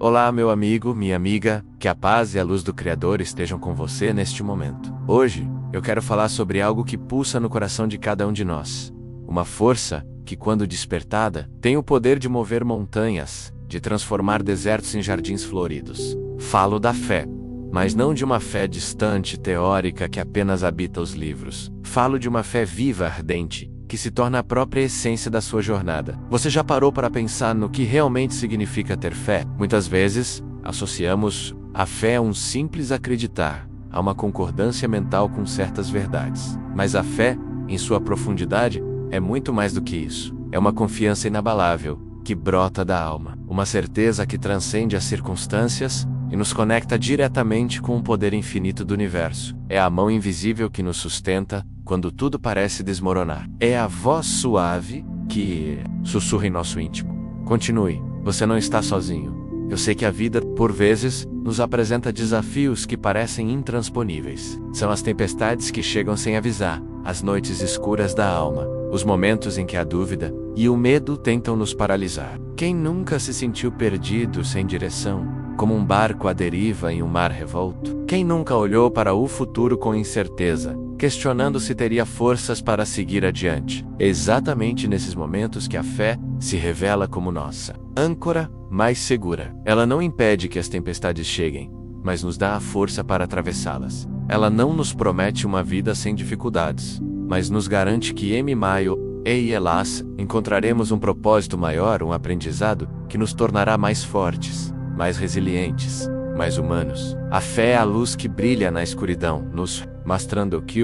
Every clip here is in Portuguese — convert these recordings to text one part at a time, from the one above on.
Olá, meu amigo, minha amiga, que a paz e a luz do Criador estejam com você neste momento. Hoje, eu quero falar sobre algo que pulsa no coração de cada um de nós. Uma força que, quando despertada, tem o poder de mover montanhas, de transformar desertos em jardins floridos. Falo da fé, mas não de uma fé distante, teórica, que apenas habita os livros. Falo de uma fé viva, ardente, que se torna a própria essência da sua jornada. Você já parou para pensar no que realmente significa ter fé? Muitas vezes, associamos a fé a um simples acreditar, a uma concordância mental com certas verdades. Mas a fé, em sua profundidade, é muito mais do que isso. É uma confiança inabalável, que brota da alma. Uma certeza que transcende as circunstâncias e nos conecta diretamente com o poder infinito do universo. É a mão invisível que nos sustenta quando tudo parece desmoronar. É a voz suave que sussurra em nosso íntimo. Continue, você não está sozinho. Eu sei que a vida, por vezes, nos apresenta desafios que parecem intransponíveis. São as tempestades que chegam sem avisar, as noites escuras da alma, os momentos em que a dúvida e o medo tentam nos paralisar. Quem nunca se sentiu perdido, sem direção, como um barco à deriva em um mar revolto? Quem nunca olhou para o futuro com incerteza, questionando se teria forças para seguir adiante? É exatamente nesses momentos que a fé se revela como nossa âncora mais segura. Ela não impede que as tempestades cheguem, mas nos dá a força para atravessá-las. Ela não nos promete uma vida sem dificuldades, mas nos garante que encontraremos um propósito maior, um aprendizado que nos tornará mais fortes, mais resilientes, mais humanos. A fé é a luz que brilha na escuridão, nos mostrando que,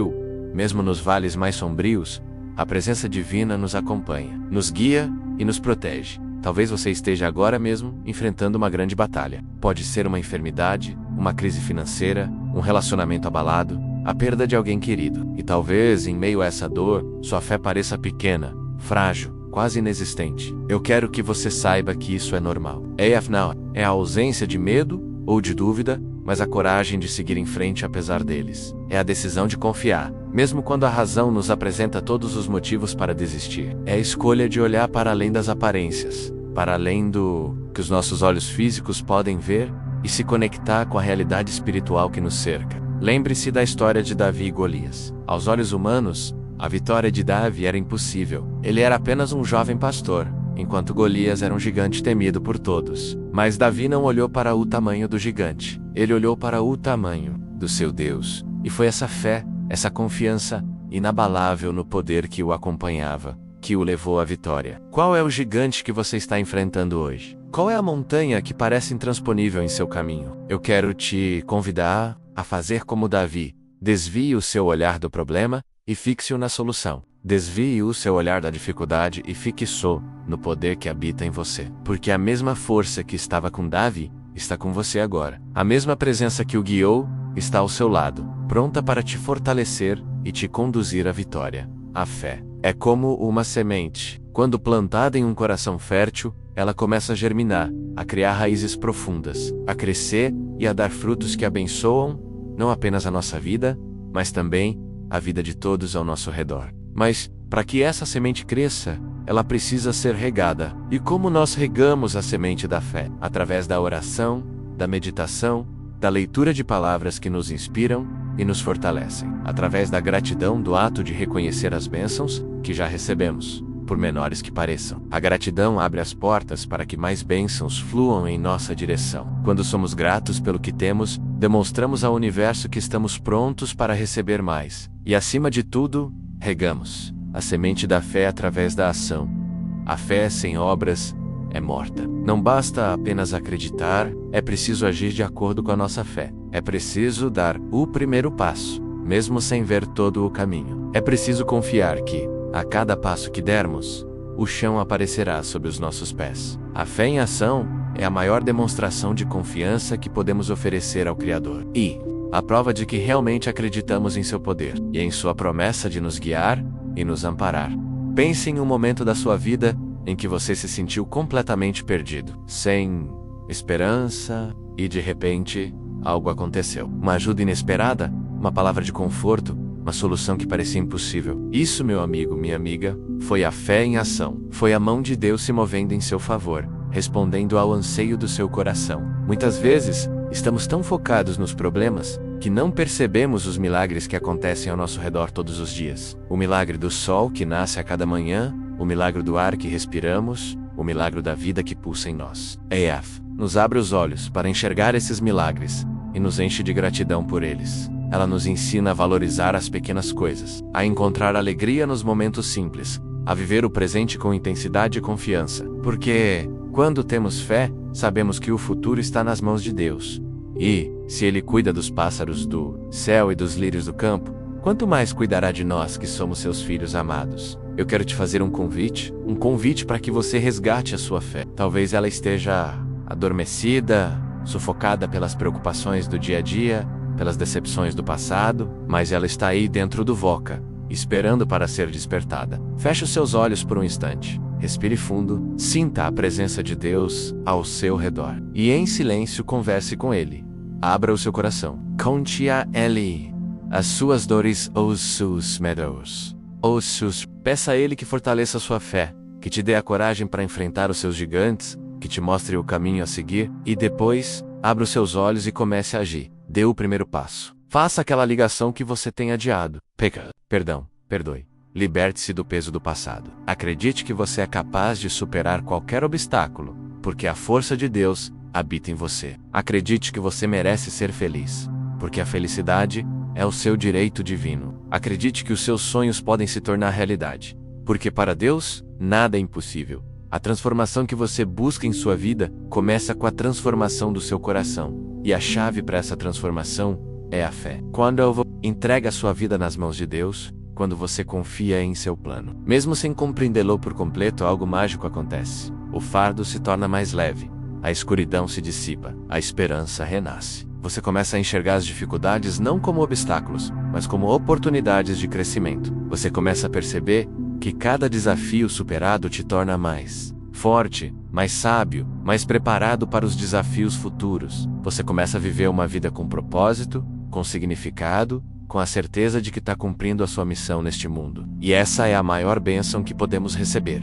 mesmo nos vales mais sombrios, a presença divina nos acompanha, nos guia e nos protege. Talvez você esteja agora mesmo enfrentando uma grande batalha. Pode ser uma enfermidade, uma crise financeira, um relacionamento abalado, a perda de alguém querido. E talvez, em meio a essa dor, sua fé pareça pequena, frágil, quase inexistente. Eu quero que você saiba que isso é normal. É a ausência de medo ou de dúvida, mas a coragem de seguir em frente apesar deles. É a decisão de confiar, mesmo quando a razão nos apresenta todos os motivos para desistir. É a escolha de olhar para além das aparências, para além do que os nossos olhos físicos podem ver e se conectar com a realidade espiritual que nos cerca. Lembre-se da história de Davi e Golias. Aos olhos humanos, a vitória de Davi era impossível. Ele era apenas um jovem pastor, enquanto Golias era um gigante temido por todos. Mas Davi não olhou para o tamanho do gigante. Ele olhou para o tamanho do seu Deus. E foi essa fé, essa confiança inabalável no poder que o acompanhava, que o levou à vitória. Qual é o gigante que você está enfrentando hoje? Qual é a montanha que parece intransponível em seu caminho? Eu quero te convidar a fazer como Davi. Desvie o seu olhar do problema e fixe-o na solução. Desvie o seu olhar da dificuldade e fique só no poder que habita em você. Porque a mesma força que estava com Davi está com você agora. A mesma presença que o guiou está ao seu lado, pronta para te fortalecer e te conduzir à vitória. A fé é como uma semente. Quando plantada em um coração fértil, ela começa a germinar, a criar raízes profundas, a crescer e a dar frutos que abençoam não apenas a nossa vida, mas também a vida de todos ao nosso redor. Mas, para que essa semente cresça, ela precisa ser regada. E como nós regamos a semente da fé? Através da oração, da meditação, da leitura de palavras que nos inspiram e nos fortalecem. Através da gratidão do ato de reconhecer as bênçãos que já recebemos, por menores que pareçam. A gratidão abre as portas para que mais bênçãos fluam em nossa direção. Quando somos gratos pelo que temos, demonstramos ao universo que estamos prontos para receber mais. E acima de tudo, regamos a semente da fé através da ação. A fé sem obras é morta. Não basta apenas acreditar, é preciso agir de acordo com a nossa fé. É preciso dar o primeiro passo, mesmo sem ver todo o caminho. É preciso confiar que, a cada passo que dermos, o chão aparecerá sob os nossos pés. A fé em ação é a maior demonstração de confiança que podemos oferecer ao Criador. E a prova de que realmente acreditamos em seu poder e em sua promessa de nos guiar e nos amparar. Pense em um momento da sua vida em que você se sentiu completamente perdido, sem esperança, e de repente, algo aconteceu. Uma ajuda inesperada, uma palavra de conforto, uma solução que parecia impossível. Isso, meu amigo, minha amiga, foi a fé em ação. Foi a mão de Deus se movendo em seu favor, respondendo ao anseio do seu coração. Muitas vezes, estamos tão focados nos problemas que não percebemos os milagres que acontecem ao nosso redor todos os dias. O milagre do sol que nasce a cada manhã, o milagre do ar que respiramos, o milagre da vida que pulsa em nós. EF nos abre os olhos para enxergar esses milagres e nos enche de gratidão por eles. Ela nos ensina a valorizar as pequenas coisas, a encontrar alegria nos momentos simples, a viver o presente com intensidade e confiança. Porque, quando temos fé, sabemos que o futuro está nas mãos de Deus. E, se Ele cuida dos pássaros do céu e dos lírios do campo, quanto mais cuidará de nós que somos seus filhos amados. Eu quero te fazer um convite para que você resgate a sua fé. Talvez ela esteja adormecida, sufocada pelas preocupações do dia a dia, pelas decepções do passado, mas ela está aí dentro do Voca, esperando para ser despertada. Feche os seus olhos por um instante. Respire fundo, sinta a presença de Deus ao seu redor. E em silêncio converse com Ele. Abra o seu coração. Conte a Ele as suas dores ou os seus medos. Peça a Ele que fortaleça a sua fé, que te dê a coragem para enfrentar os seus gigantes, que te mostre o caminho a seguir, e depois, abra os seus olhos e comece a agir. Dê o primeiro passo. Faça aquela ligação que você tem adiado. Perdoe. Liberte-se do peso do passado. Acredite que você é capaz de superar qualquer obstáculo, porque a força de Deus habita em você. Acredite que você merece ser feliz, porque a felicidade é o seu direito divino. Acredite que os seus sonhos podem se tornar realidade, porque para Deus, nada é impossível. A transformação que você busca em sua vida começa com a transformação do seu coração, e a chave para essa transformação é a fé. Entrega a sua vida nas mãos de Deus, quando você confia em seu plano. Mesmo sem compreendê-lo por completo, algo mágico acontece. O fardo se torna mais leve, a escuridão se dissipa, a esperança renasce. Você começa a enxergar as dificuldades não como obstáculos, mas como oportunidades de crescimento. Você começa a perceber que cada desafio superado te torna mais forte, mais sábio, mais preparado para os desafios futuros. Você começa a viver uma vida com propósito, com significado, com a certeza de que está cumprindo a sua missão neste mundo. E essa é a maior bênção que podemos receber.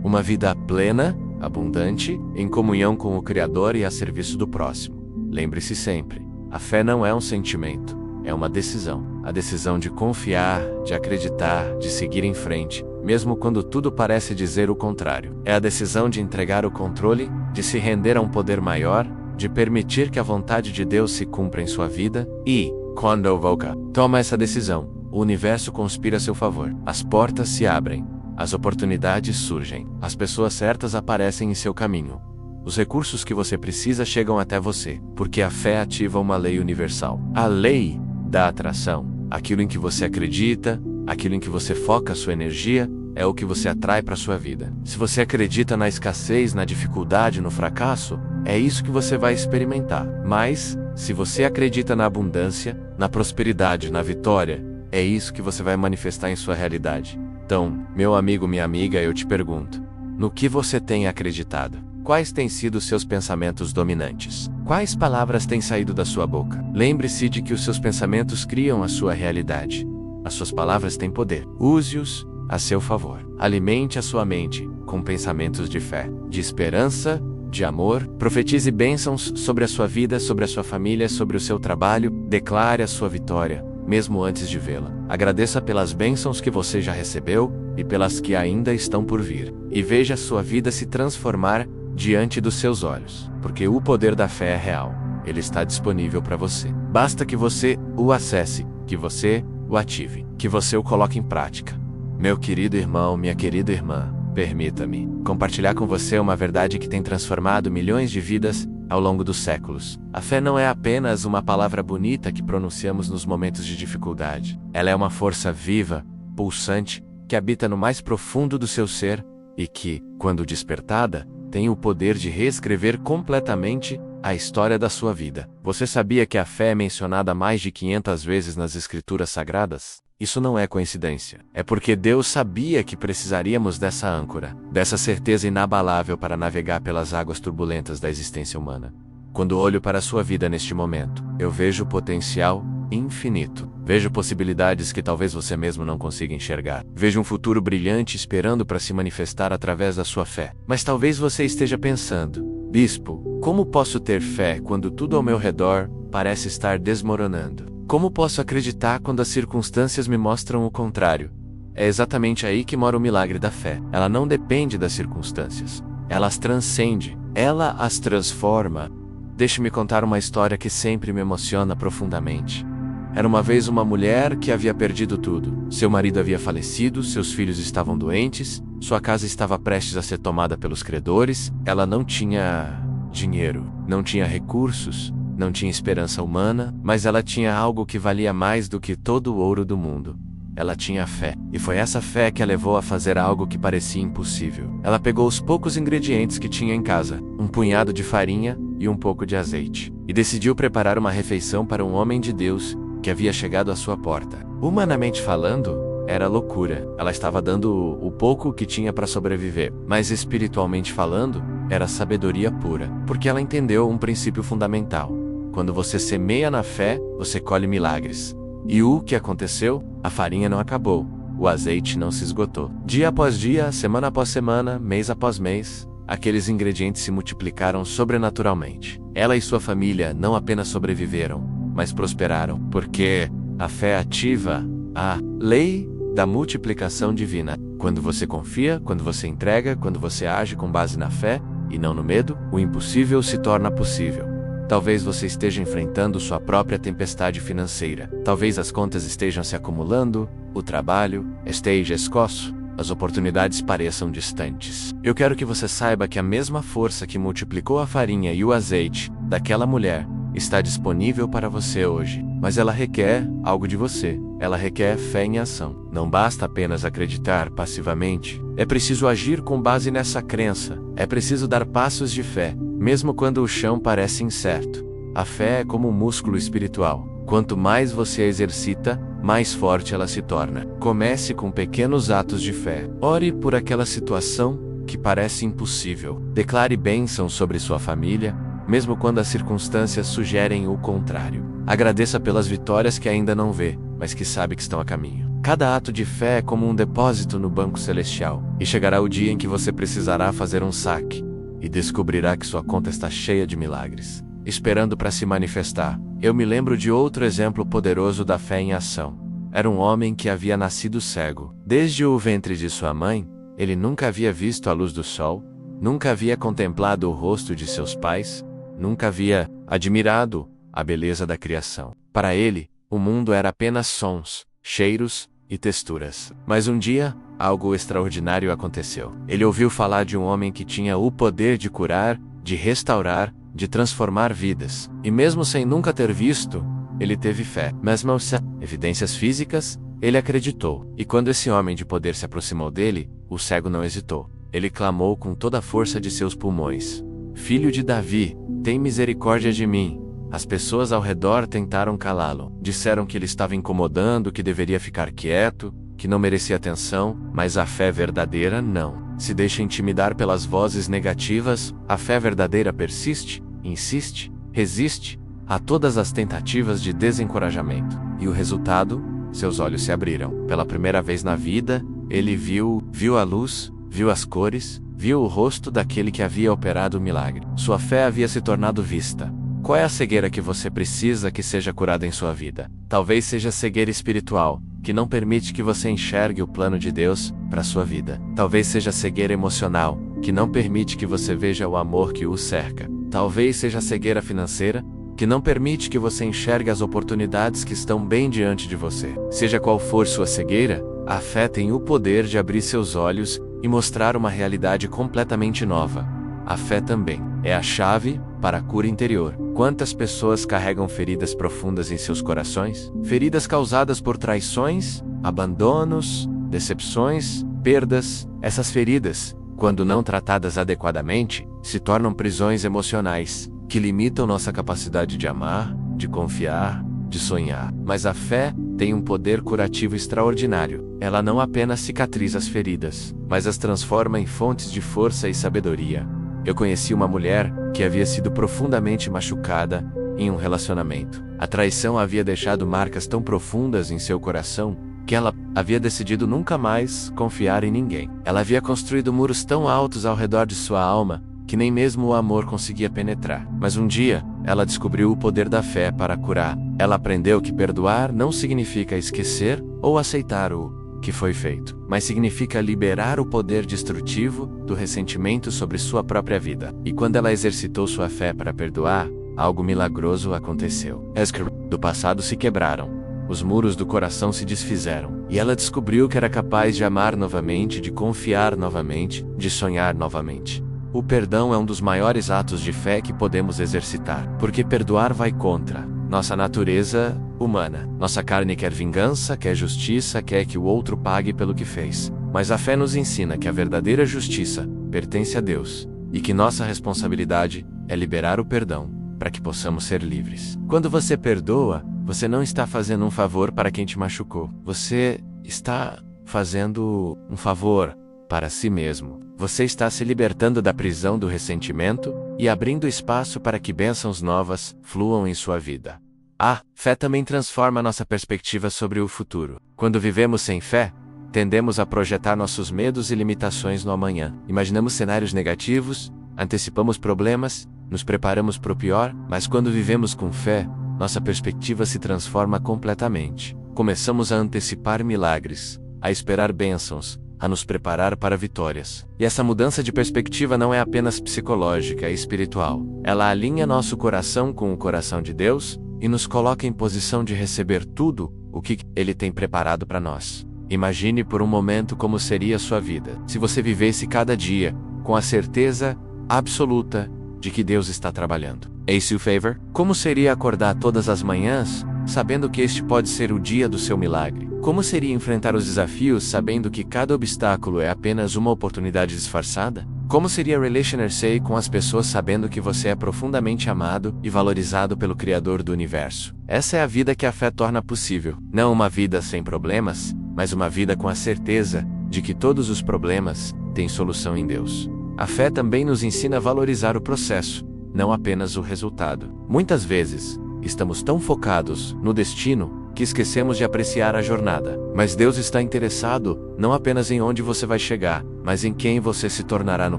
Uma vida plena, abundante, em comunhão com o Criador e a serviço do próximo. Lembre-se sempre, a fé não é um sentimento, é uma decisão. A decisão de confiar, de acreditar, de seguir em frente, mesmo quando tudo parece dizer o contrário. É a decisão de entregar o controle, de se render a um poder maior, de permitir que a vontade de Deus se cumpra em sua vida, e, quando o Voca toma essa decisão, o universo conspira a seu favor. As portas se abrem, as oportunidades surgem, as pessoas certas aparecem em seu caminho. Os recursos que você precisa chegam até você, porque a fé ativa uma lei universal. A lei da atração. Aquilo em que você acredita, aquilo em que você foca a sua energia, é o que você atrai para a sua vida. Se você acredita na escassez, na dificuldade, no fracasso, é isso que você vai experimentar. Mas, se você acredita na abundância, na prosperidade, na vitória, é isso que você vai manifestar em sua realidade. Então, meu amigo, minha amiga, eu te pergunto, no que você tem acreditado? Quais têm sido seus pensamentos dominantes? Quais palavras têm saído da sua boca? Lembre-se de que os seus pensamentos criam a sua realidade. As suas palavras têm poder. Use-os a seu favor. Alimente a sua mente com pensamentos de fé, de esperança, de amor. Profetize bênçãos sobre a sua vida, sobre a sua família, sobre o seu trabalho. Declare a sua vitória, mesmo antes de vê-la. Agradeça pelas bênçãos que você já recebeu e pelas que ainda estão por vir. E veja a sua vida se transformar diante dos seus olhos, porque o poder da fé é real. Ele está disponível para você. Basta que você o acesse, que você o ative, que você o coloque em prática. Meu querido irmão, minha querida irmã, permita-me compartilhar com você uma verdade que tem transformado milhões de vidas ao longo dos séculos. A fé não é apenas uma palavra bonita que pronunciamos nos momentos de dificuldade. Ela é uma força viva, pulsante, que habita no mais profundo do seu ser e que, quando despertada, tem o poder de reescrever completamente a história da sua vida. Você sabia que a fé é mencionada mais de 500 vezes nas Escrituras Sagradas? Isso não é coincidência. É porque Deus sabia que precisaríamos dessa âncora, dessa certeza inabalável para navegar pelas águas turbulentas da existência humana. Quando olho para a sua vida neste momento, eu vejo o potencial infinito. Vejo possibilidades que talvez você mesmo não consiga enxergar. Vejo um futuro brilhante esperando para se manifestar através da sua fé. Mas talvez você esteja pensando: Bispo, como posso ter fé quando tudo ao meu redor parece estar desmoronando? Como posso acreditar quando as circunstâncias me mostram o contrário? É exatamente aí que mora o milagre da fé. Ela não depende das circunstâncias. Ela as transcende. Ela as transforma. Deixe-me contar uma história que sempre me emociona profundamente. Era uma vez uma mulher que havia perdido tudo. Seu marido havia falecido, seus filhos estavam doentes, sua casa estava prestes a ser tomada pelos credores, ela não tinha dinheiro, não tinha recursos, não tinha esperança humana, mas ela tinha algo que valia mais do que todo o ouro do mundo. Ela tinha fé, e foi essa fé que a levou a fazer algo que parecia impossível. Ela pegou os poucos ingredientes que tinha em casa, um punhado de farinha e um pouco de azeite, e decidiu preparar uma refeição para um homem de Deus que havia chegado à sua porta. Humanamente falando, era loucura. Ela estava dando o pouco que tinha para sobreviver, mas espiritualmente falando, era sabedoria pura, porque ela entendeu um princípio fundamental. Quando você semeia na fé, você colhe milagres. E o que aconteceu? A farinha não acabou, o azeite não se esgotou. Dia após dia, semana após semana, mês após mês, aqueles ingredientes se multiplicaram sobrenaturalmente. Ela e sua família não apenas sobreviveram, mas prosperaram, porque a fé ativa a lei da multiplicação divina. Quando você confia, quando você entrega, quando você age com base na fé e não no medo, o impossível se torna possível. Talvez você esteja enfrentando sua própria tempestade financeira. Talvez as contas estejam se acumulando, o trabalho esteja escasso, as oportunidades pareçam distantes. Eu quero que você saiba que a mesma força que multiplicou a farinha e o azeite daquela mulher está disponível para você hoje. Mas ela requer algo de você. Ela requer fé em ação. Não basta apenas acreditar passivamente. É preciso agir com base nessa crença. É preciso dar passos de fé, mesmo quando o chão parece incerto. A fé é como um músculo espiritual. Quanto mais você a exercita, mais forte ela se torna. Comece com pequenos atos de fé. Ore por aquela situação que parece impossível. Declare bênção sobre sua família, mesmo quando as circunstâncias sugerem o contrário. Agradeça pelas vitórias que ainda não vê, mas que sabe que estão a caminho. Cada ato de fé é como um depósito no banco celestial, e chegará o dia em que você precisará fazer um saque, e descobrirá que sua conta está cheia de milagres, esperando para se manifestar. Eu me lembro de outro exemplo poderoso da fé em ação. Era um homem que havia nascido cego. Desde o ventre de sua mãe, ele nunca havia visto a luz do sol, nunca havia contemplado o rosto de seus pais, nunca havia admirado a beleza da criação. Para ele, o mundo era apenas sons, cheiros e texturas. Mas um dia, algo extraordinário aconteceu. Ele ouviu falar de um homem que tinha o poder de curar, de restaurar, de transformar vidas. E mesmo sem nunca ter visto, ele teve fé. Mesmo sem evidências físicas, ele acreditou. E quando esse homem de poder se aproximou dele, o cego não hesitou. Ele clamou com toda a força de seus pulmões: Filho de Davi, tem misericórdia de mim. As pessoas ao redor tentaram calá-lo. Disseram que ele estava incomodando, que deveria ficar quieto, que não merecia atenção, mas a fé verdadeira não se deixa intimidar pelas vozes negativas. A fé verdadeira persiste, insiste, resiste a todas as tentativas de desencorajamento. E o resultado? Seus olhos se abriram. Pela primeira vez na vida, ele viu a luz, viu as cores, viu o rosto daquele que havia operado o milagre. Sua fé havia se tornado vista. Qual é a cegueira que você precisa que seja curada em sua vida? Talvez seja a cegueira espiritual, que não permite que você enxergue o plano de Deus para sua vida. Talvez seja a cegueira emocional, que não permite que você veja o amor que o cerca. Talvez seja a cegueira financeira, que não permite que você enxergue as oportunidades que estão bem diante de você. Seja qual for sua cegueira, a fé tem o poder de abrir seus olhos e mostrar uma realidade completamente nova. A fé também é a chave para a cura interior. Quantas pessoas carregam feridas profundas em seus corações? Feridas causadas por traições, abandonos, decepções, perdas. Essas feridas, quando não tratadas adequadamente, se tornam prisões emocionais que limitam nossa capacidade de amar, de confiar, de sonhar. Mas a fé tem um poder curativo extraordinário. Ela não apenas cicatriza as feridas, mas as transforma em fontes de força e sabedoria. Eu conheci uma mulher que havia sido profundamente machucada em um relacionamento. A traição havia deixado marcas tão profundas em seu coração que ela havia decidido nunca mais confiar em ninguém. Ela havia construído muros tão altos ao redor de sua alma que nem mesmo o amor conseguia penetrar. Mas um dia, ela descobriu o poder da fé para curar. Ela aprendeu que perdoar não significa esquecer ou aceitar o que foi feito, mas significa liberar o poder destrutivo do ressentimento sobre sua própria vida. E quando ela exercitou sua fé para perdoar, algo milagroso aconteceu. As do passado se quebraram. Os muros do coração se desfizeram, e ela descobriu que era capaz de amar novamente, de confiar novamente, de sonhar novamente. O perdão é um dos maiores atos de fé que podemos exercitar, porque perdoar vai contra nossa natureza humana. Nossa carne quer vingança, quer justiça, quer que o outro pague pelo que fez. Mas a fé nos ensina que a verdadeira justiça pertence a Deus, e que nossa responsabilidade é liberar o perdão, para que possamos ser livres. Quando você perdoa, você não está fazendo um favor para quem te machucou. Você está fazendo um favor para si mesmo. Você está se libertando da prisão do ressentimento e abrindo espaço para que bênçãos novas fluam em sua vida. A fé também transforma nossa perspectiva sobre o futuro. Quando vivemos sem fé, tendemos a projetar nossos medos e limitações no amanhã. Imaginamos cenários negativos, antecipamos problemas, nos preparamos para o pior, mas quando vivemos com fé, nossa perspectiva se transforma completamente. Começamos a antecipar milagres, a esperar bênçãos, a nos preparar para vitórias. E essa mudança de perspectiva não é apenas psicológica, é espiritual. Ela alinha nosso coração com o coração de Deus e nos coloca em posição de receber tudo o que Ele tem preparado para nós. Imagine por um momento como seria a sua vida se você vivesse cada dia com a certeza absoluta de que Deus está trabalhando. Ace you favor? Como seria acordar todas as manhãs, sabendo que este pode ser o dia do seu milagre? Como seria enfrentar os desafios sabendo que cada obstáculo é apenas uma oportunidade disfarçada? Como seria relacionar-se com as pessoas sabendo que você é profundamente amado e valorizado pelo Criador do Universo? Essa é a vida que a fé torna possível. Não uma vida sem problemas, mas uma vida com a certeza de que todos os problemas têm solução em Deus. A fé também nos ensina a valorizar o processo, não apenas o resultado. Muitas vezes, estamos tão focados no destino que esquecemos de apreciar a jornada. Mas Deus está interessado não apenas em onde você vai chegar, mas em quem você se tornará no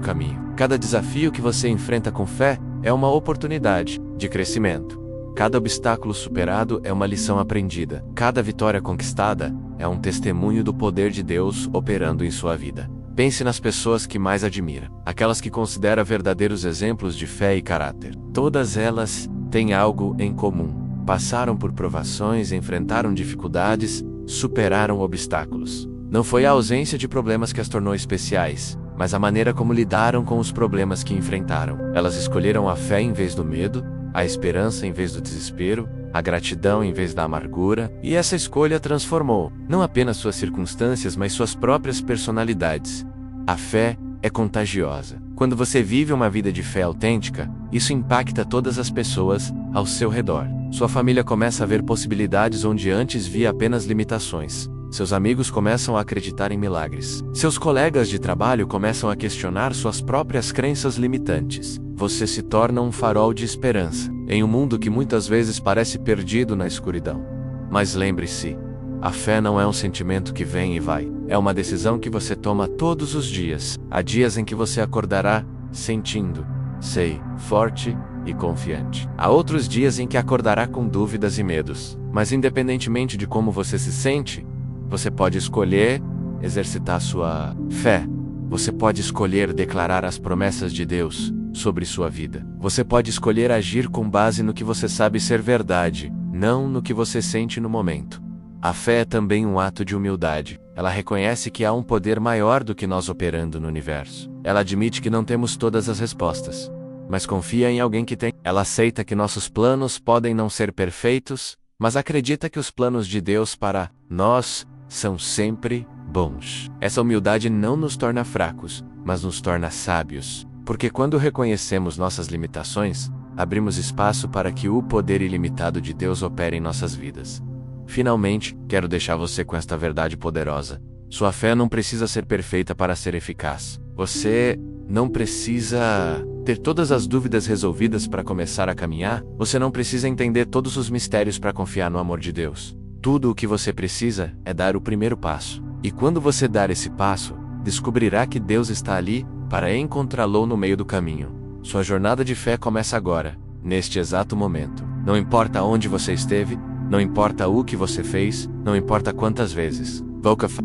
caminho. Cada desafio que você enfrenta com fé é uma oportunidade de crescimento. Cada obstáculo superado é uma lição aprendida. Cada vitória conquistada é um testemunho do poder de Deus operando em sua vida. Pense nas pessoas que mais admira, aquelas que considera verdadeiros exemplos de fé e caráter. Todas elas têm algo em comum. Passaram por provações, enfrentaram dificuldades, superaram obstáculos. Não foi a ausência de problemas que as tornou especiais, mas a maneira como lidaram com os problemas que enfrentaram. Elas escolheram a fé em vez do medo, a esperança em vez do desespero, a gratidão em vez da amargura, e essa escolha transformou, não apenas suas circunstâncias, mas suas próprias personalidades. A fé é contagiosa. Quando você vive uma vida de fé autêntica, isso impacta todas as pessoas ao seu redor. Sua família começa a ver possibilidades onde antes via apenas limitações. Seus amigos começam a acreditar em milagres. Seus colegas de trabalho começam a questionar suas próprias crenças limitantes. Você se torna um farol de esperança, em um mundo que muitas vezes parece perdido na escuridão. Mas lembre-se, a fé não é um sentimento que vem e vai. É uma decisão que você toma todos os dias. Há dias em que você acordará sentindo-se forte e confiante. Há outros dias em que acordará com dúvidas e medos. Mas independentemente de como você se sente, você pode escolher exercitar sua fé. Você pode escolher declarar as promessas de Deus sobre sua vida. Você pode escolher agir com base no que você sabe ser verdade, não no que você sente no momento. A fé é também um ato de humildade. Ela reconhece que há um poder maior do que nós operando no universo. Ela admite que não temos todas as respostas, mas confia em alguém que tem. Ela aceita que nossos planos podem não ser perfeitos, mas acredita que os planos de Deus para nós são sempre bons. Essa humildade não nos torna fracos, mas nos torna sábios. Porque quando reconhecemos nossas limitações, abrimos espaço para que o poder ilimitado de Deus opere em nossas vidas. Finalmente, quero deixar você com esta verdade poderosa. Sua fé não precisa ser perfeita para ser eficaz. Você não precisa ter todas as dúvidas resolvidas para começar a caminhar, você não precisa entender todos os mistérios para confiar no amor de Deus. Tudo o que você precisa é dar o primeiro passo. E quando você dar esse passo, descobrirá que Deus está ali para encontrá-lo no meio do caminho. Sua jornada de fé começa agora, neste exato momento. Não importa onde você esteve, não importa o que você fez, não importa quantas vezes.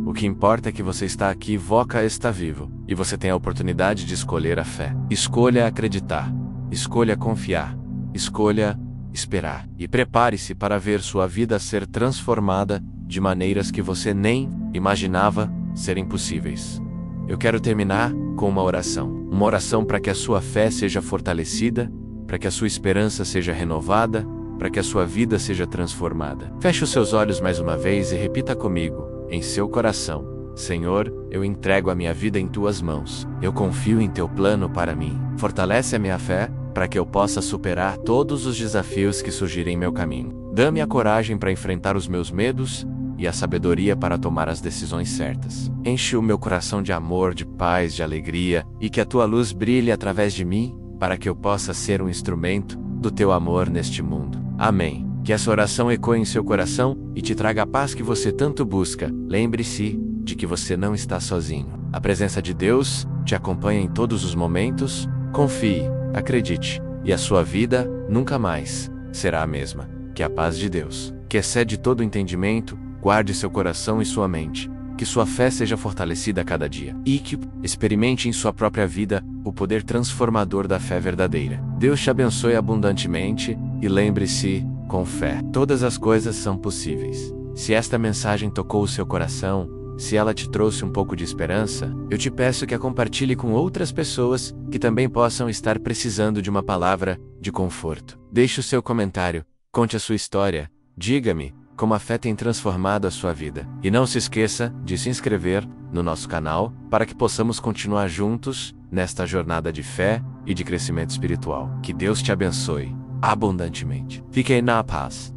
O que importa é que você está aqui, Voca está vivo, e você tem a oportunidade de escolher a fé. Escolha acreditar, escolha confiar, escolha esperar. E prepare-se para ver sua vida ser transformada de maneiras que você nem imaginava serem possíveis. Eu quero terminar com uma oração para que a sua fé seja fortalecida, para que a sua esperança seja renovada, para que a sua vida seja transformada. Feche os seus olhos mais uma vez e repita comigo, em seu coração: Senhor, eu entrego a minha vida em tuas mãos. Eu confio em teu plano para mim. Fortalece a minha fé, para que eu possa superar todos os desafios que surgirem em meu caminho. Dá-me a coragem para enfrentar os meus medos e a sabedoria para tomar as decisões certas. Enche o meu coração de amor, de paz, de alegria, e que a tua luz brilhe através de mim, para que eu possa ser um instrumento do teu amor neste mundo. Amém. Que essa oração ecoe em seu coração e te traga a paz que você tanto busca. Lembre-se de que você não está sozinho. A presença de Deus te acompanha em todos os momentos. Confie, acredite, e a sua vida nunca mais será a mesma. Que a paz de Deus, que excede todo entendimento, guarde seu coração e sua mente. Que sua fé seja fortalecida a cada dia. E que experimente em sua própria vida o poder transformador da fé verdadeira. Deus te abençoe abundantemente e lembre-se, com fé, todas as coisas são possíveis. Se esta mensagem tocou o seu coração, se ela te trouxe um pouco de esperança, eu te peço que a compartilhe com outras pessoas que também possam estar precisando de uma palavra de conforto. Deixe o seu comentário, conte a sua história, diga-me como a fé tem transformado a sua vida. E não se esqueça de se inscrever no nosso canal para que possamos continuar juntos nesta jornada de fé e de crescimento espiritual. Que Deus te abençoe abundantemente. Fique aí na paz.